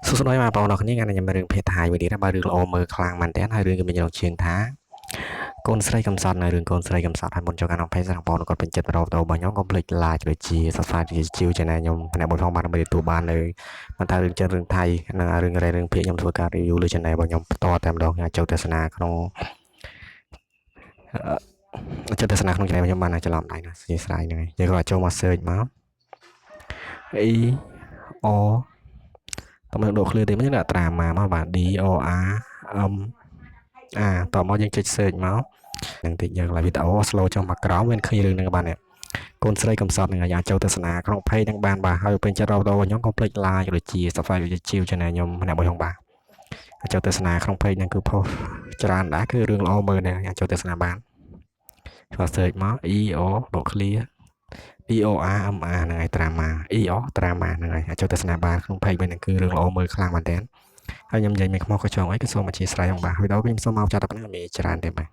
សួស្តីបងប្អូនអរគ្នាថ្ងៃនេះខ្ញុំមានរឿងភេទថៃមួយទៀតណាបើរឿងល្អមើលខ្លាំងមែនតើហើយរឿងក៏មានរកជើងថាកូនស្រីកំសត់នៅរឿងកូនស្រីកំសត់ហើយមុនចូលកាន់ក្នុងផេសបងប្អូនគាត់ពេញចិត្តបរោតរបស់ខ្ញុំកុំភ្លេច like ដូចជា subscribe ជា channel ខ្ញុំម្នាក់មួយផងបានដើម្បីទទួលបាននៅបន្តរឿងចិនរឿងថៃនិងរឿងរ៉េរឿងភាគខ្ញុំធ្វើការ review លើ channel របស់ខ្ញុំបន្តតែម្ដងខ្ញុំចូលទស្សនាក្នុងចូលទស្សនាក្នុង channel ខ្ញុំបានច្រឡំដៃណាស្រីស្រាយហ្នឹងហើយយើងក៏ចូលមក search មក E O តើមើលដក clear ទេមិនដាក់ត្រាម៉ាមកបាទ D O R M តមកយើងចុច search មកនឹងតិចយើងឡើងវីដេអូ slow ចុះមកក្រោមមានឃើញរឿងហ្នឹងបាទនេះកូនស្រីកំសត់នឹងអាចចូលទស្សនាក្នុង page ហ្នឹងបានបាទហើយពេញចិត្តរ៉ូតូខ្ញុំកុំភ្លេច like ដូចជា subscribe ដូចជា channel ខ្ញុំម្នាក់មួយផងបាទចូលទស្សនាក្នុង page ហ្នឹងគឺ post ច្រើនដែរគឺរឿងល្អមើលដែរអាចចូលទស្សនាបានចូល search មក E O ដក clear E O R M R ហ្នឹងហើយ drama E O drama ហ្នឹងហើយអាចចូលទស្សនាបានក្នុង page វិញហ្នឹងគឺរឿងល្អមើលខ្លាំងមែនតើហើយខ្ញុំនិយាយមានខ្មោចខុសឆ្គងអីគឺសូមអធិស្ឋានផងបាទវីដេអូខ្ញុំសូមមកចាត់តែប៉ុណ្្នឹងមានច្រើនទេបាទ